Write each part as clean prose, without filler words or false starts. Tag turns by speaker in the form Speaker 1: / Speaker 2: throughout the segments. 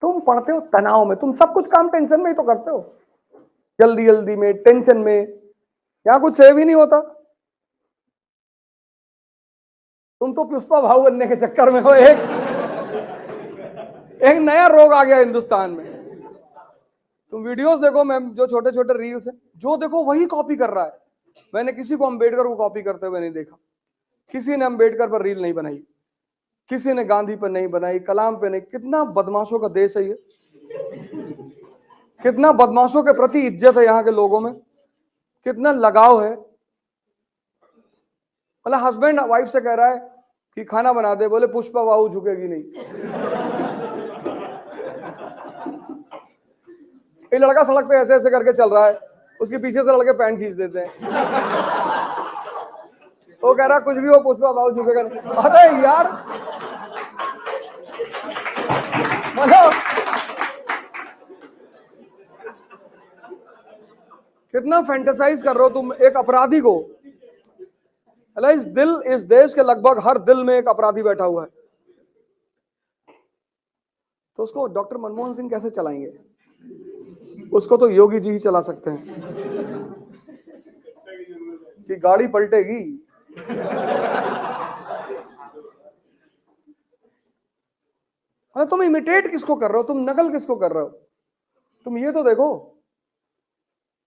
Speaker 1: तुम पढ़ते हो तनाव में, तुम सब कुछ काम टेंशन में ही तो करते हो, जल्दी जल्दी में, टेंशन में, यहां कुछ सेव ही नहीं होता। तुम तो पुष्पा भाऊ बनने के चक्कर में हो। एक नया रोग आ गया हिंदुस्तान में। तुम वीडियोस देखो मैम, जो छोटे छोटे रील्स है, जो देखो वही कॉपी कर रहा है। मैंने किसी को अंबेडकर को कॉपी करते हुए नहीं देखा। किसी ने अंबेडकर पर रील नहीं बनाई, किसी ने गांधी पर नहीं बनाई, कलाम पे नहीं। कितना बदमाशों का देश है ये, कितना बदमाशों के प्रति इज्जत है यहाँ के लोगों में, कितना लगाव है। मतलब हस्बैंड वाइफ से कह रहा है कि खाना बना दे, बोले पुष्पा बाबू झुकेगी नहीं। ये लड़का सड़क पे ऐसे ऐसे करके चल रहा है, उसके पीछे से लड़के पैंट खींच देते हैं। वो कह रहा कुछ भी हो पुष्पा बाबू झुकेगा नहीं। अरे यार, मतलब कितना फैंटेसाइज कर रहे हो तुम एक अपराधी को। इस देश के लगभग हर दिल में एक अपराधी बैठा हुआ है, तो उसको डॉक्टर मनमोहन सिंह कैसे चलाएंगे? उसको तो योगी जी ही चला सकते हैं कि गाड़ी पलटेगी। अरे तुम इमिटेट किसको कर रहे हो, तुम नकल किसको कर रहे हो? तुम ये तो देखो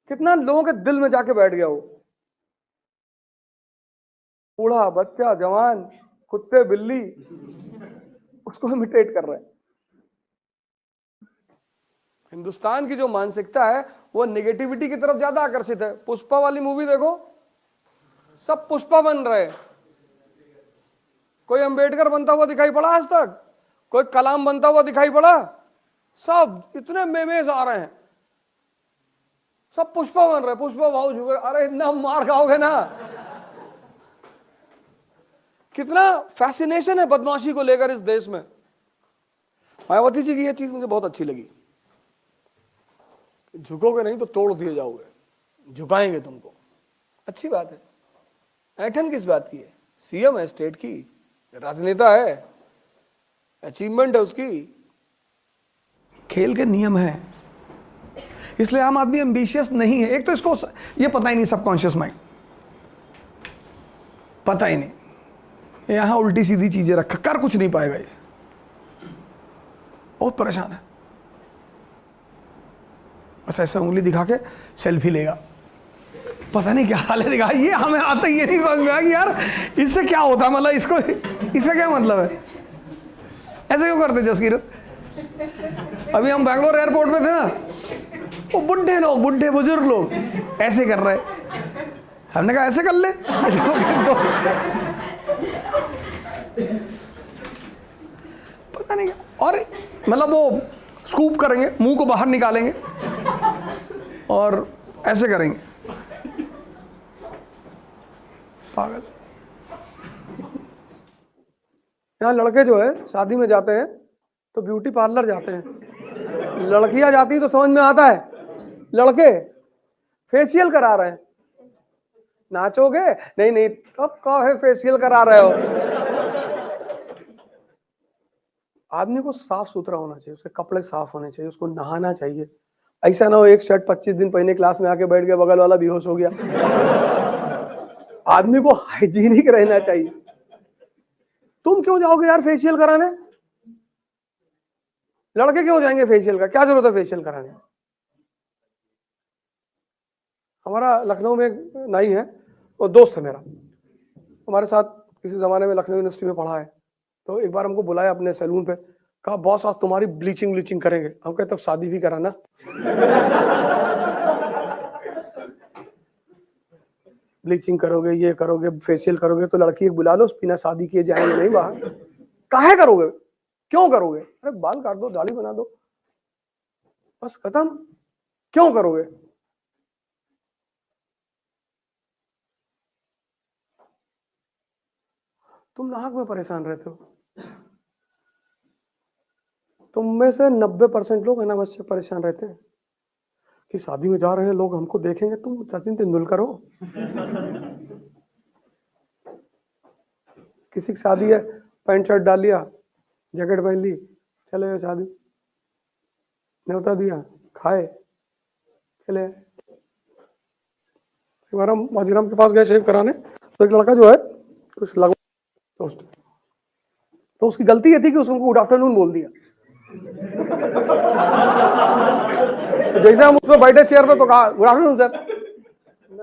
Speaker 1: कितना लोगों के दिल में जाके बैठ गया हो। बूढ़ा, बच्चा, जवान, कुत्ते, बिल्ली, उसको इमिटेट कर रहे हैं। हिंदुस्तान की जो मानसिकता है वो नेगेटिविटी की तरफ ज्यादा आकर्षित है। पुष्पा वाली मूवी देखो, सब पुष्पा बन रहे हैं। कोई अंबेडकर बनता हुआ दिखाई पड़ा आज तक? कोई कलाम बनता हुआ दिखाई पड़ा? सब इतने मेमेज आ रहे हैं, सब पुष्पा बन रहे, पुष्पा भाऊ झुके। अरे इतना मार खाओगे ना। कितना फैसिनेशन है बदमाशी को लेकर इस देश में। मायावती जी की यह चीज मुझे बहुत अच्छी लगी, झुकोगे नहीं तो तोड़ दिए जाओगे, झुकाएंगे तुमको। अच्छी बात है। ऐठन किस बात की है? सीएम है स्टेट की, राजनेता है, अचीवमेंट है उसकी। खेल के नियम है, इसलिए आम आदमी एम्बिशियस नहीं है। एक तो इसको ये पता ही नहीं, सबकॉन्शियस माइंड पता ही नहीं, यहां उल्टी सीधी चीजें रखा, कर कुछ नहीं पाएगा ये, बहुत परेशान है। बस ऐसे उंगली दिखा के सेल्फी लेगा, पता नहीं क्या हाल है दिखा। ये हमें आता ही ये नहीं समझ में आया कि यार इससे क्या होता है, मतलब इसको, इसका क्या मतलब है? ऐसे क्यों करते जसकीर? अभी हम बैंगलोर एयरपोर्ट में थे ना, वो बुढ़े लोग, बुढ़े बुजुर्ग लोग ऐसे कर रहे, हमने कहा ऐसे कर ले। पता नहीं क्या, और मतलब वो स्कूप करेंगे, मुंह को बाहर निकालेंगे और ऐसे करेंगे, पागल। यहाँ लड़के जो है शादी में जाते हैं तो ब्यूटी पार्लर जाते हैं, लड़कियां जाती तो समझ में आता है, लड़के फेशियल करा रहे हैं। नाचोगे? नहीं नहीं, तब कहो फेशियल करा रहे हो। आदमी को साफ सुथरा होना चाहिए, उसके कपड़े साफ होने चाहिए, उसको नहाना चाहिए। ऐसा ना हो एक शर्ट 25 दिन पहले क्लास में आके बैठ गया, बगल वाला बेहोश हो गया। आदमी को हाइजीनिक रहना चाहिए। तुम क्यों जाओगे यार फेशियल कराने? लड़के क्यों जाएंगे फेशियल का? क्या जरूरत है फेशियल कराने? हमारा लखनऊ में एक नाई है, वो दोस्त है मेरा, हमारे साथ किसी जमाने में लखनऊ यूनिवर्सिटी में पढ़ा है। तो एक बार हमको बुलाया अपने सैलून पे, कहा बॉस आज तुम्हारी ब्लीचिंग करेंगे। हम कहते तब शादी भी कराना। ब्लीचिंग करोगे, ये करोगे, फेशियल करोगे, तो लड़की बुला लो, बिना शादी किए जाएंगे नहीं बाहर। काहे करोगे? क्यों करोगे? अरे बाल काट दो, दाढ़ी बना दो, बस खत्म। क्यों करोगे? तुम नाहक में परेशान रहते हो। तुम में से 90% लोग अनावश्यक परेशान रहते हैं कि शादी में जा रहे हैं लोग, हमको देखेंगे। तुम सचिन तेंदुलकर हो? किसी की शादी है, पैंट शर्ट डाल लिया, जैकेट पहन ली, चले गए शादी।
Speaker 2: न्योता दिया, खाए, चले। एक बार हम माजीराम के पास गए शेव कराने, तो एक लड़का जो है कुछ लगवा टोस्ट, तो उसकी गलती ये थी कि उसने गुड आफ्टरनून बोल दिया। तो जैसे हम उसमें बैठे चेयर पे तो कहा good afternoon sir,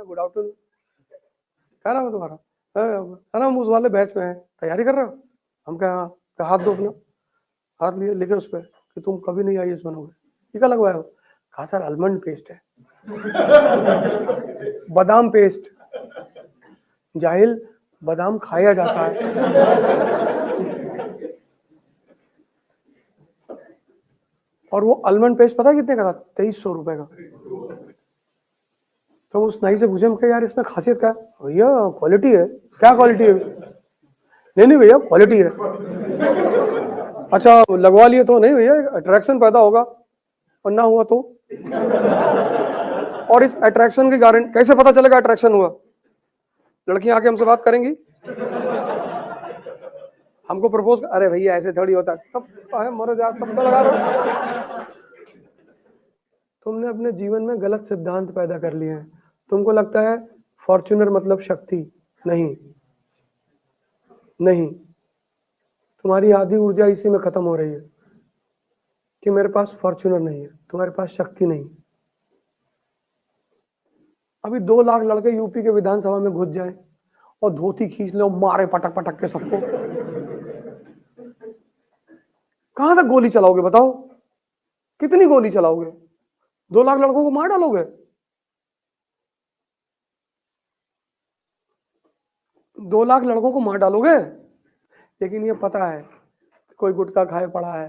Speaker 2: good afternoon, क्या नाम है तुम्हारा? है ना, हम उस वाले बैच में है, तैयारी कर रहे हो? हम कहा हाथ दो अपना, हाथ लिए, लिखे उस पर कि तुम कभी नहीं आईएएस बनोगे। ये क्या लगवाया हो? कहा सर आलमंड पेस्ट है। बादाम पेस्ट, जाहिल, बादाम खाया जाता है। और वो आलमंड पेस्ट पता है कितने का था? 2300 रुपए का। तो उस नाई से पूछे, हम कहा यार इसमें खासियत क्या है? भैया क्वालिटी है। क्या क्वालिटी है? नहीं भैया क्वालिटी है। अच्छा लगवा लिए तो? नहीं भैया अट्रैक्शन पैदा होगा, और ना हुआ तो? और इस अट्रैक्शन की गारंटी कैसे पता चलेगा अट्रैक्शन हुआ? लड़कियां आके हमसे बात करेंगी, हमको प्रपोज, अरे भैया ऐसे थोड़ी होता है, तब मरो जा, तब तो लगा रहा। तुमने अपने जीवन में गलत सिद्धांत पैदा कर लिए हैं। तुमको लगता है फॉर्च्यूनर मतलब शक्ति, नहीं नहीं, तुम्हारी आधी ऊर्जा इसी में खत्म हो रही है कि मेरे पास फॉर्च्यूनर नहीं है, तुम्हारे पास शक्ति नहीं। अभी 2 लाख लड़के यूपी के विधानसभा में घुस जाए और धोती खींच ले और मारे पटक पटक के सबको, कहां तक गोली चलाओगे बताओ? कितनी गोली चलाओगे? 2 लाख लड़कों को मार डालोगे? 2 लाख लड़कों को मार डालोगे? लेकिन ये पता है कोई गुटखा खाए पड़ा है,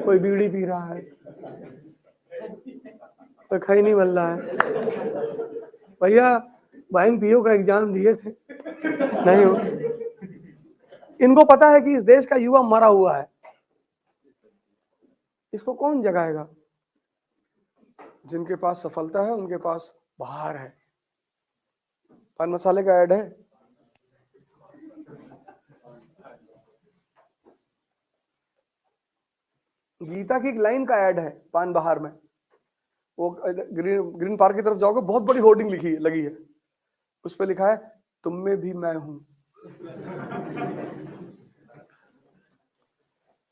Speaker 2: कोई बीड़ी पी रहा है, कोई खाई नहीं बन रहा है। भैया बैंक पीओ का एग्जाम दिए थे, नहीं हो। इनको पता है कि इस देश का युवा मरा हुआ है, इसको कौन जगाएगा? जिनके पास सफलता है उनके पास बाहर है। पान मसाले का ऐड है, गीता की एक लाइन का ऐड है पान बहार में। वो ग्रीन पार्क की तरफ जाओगे, बहुत बड़ी होर्डिंग लिखी लगी है, उस पर लिखा है तुम में भी मैं हूं।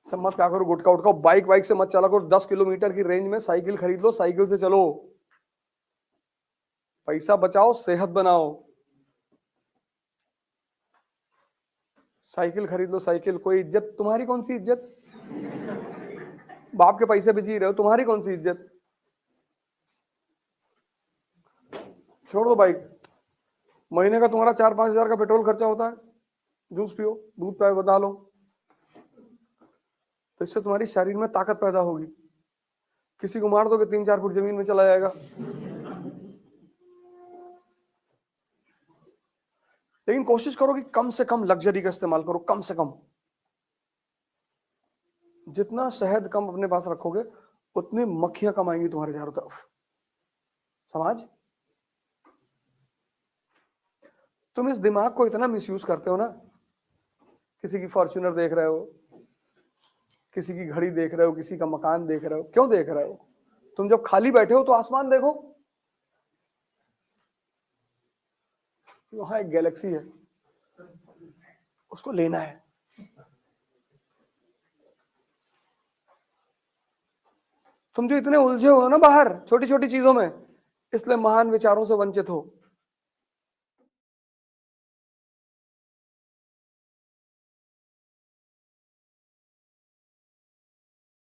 Speaker 2: सब मत क्या करो, गुटखा उठकाओ, बाइक से मत चला करो, 10 किलोमीटर की रेंज में साइकिल खरीद लो, साइकिल से चलो, पैसा बचाओ, सेहत बनाओ। साइकिल खरीद लो, साइकिल, कोई इज्जत, तुम्हारी कौन सी इज्जत? बाप के पैसे भी जी रहे हो, तुम्हारी कौन सी इज्जत? छोड़ दो बाइक, महीने का तुम्हारा 4-5 हजार का पेट्रोल खर्चा होता है, जूस पियो, दूध पाए बता लो, तो इससे तुम्हारी शरीर में ताकत पैदा होगी। किसी को मार दोगे 3-4 फुट जमीन में चला जाएगा। लेकिन कोशिश करो कि कम से कम लग्जरी का इस्तेमाल करो, कम से कम। जितना शहद कम अपने पास रखोगे उतनी मक्खियां कम आएंगी तुम्हारे चारों तरफ। समाज, तुम इस दिमाग को इतना मिसयूज करते हो ना, किसी की फॉर्च्यूनर देख रहे हो, किसी की घड़ी देख रहे हो, किसी का मकान देख रहे हो, क्यों देख रहे हो? तुम जब खाली बैठे हो तो आसमान देखो, वहां एक गैलेक्सी है, उसको लेना है। तुम जो इतने उलझे हो ना बाहर छोटी छोटी चीजों में, इसलिए महान विचारों से वंचित हो।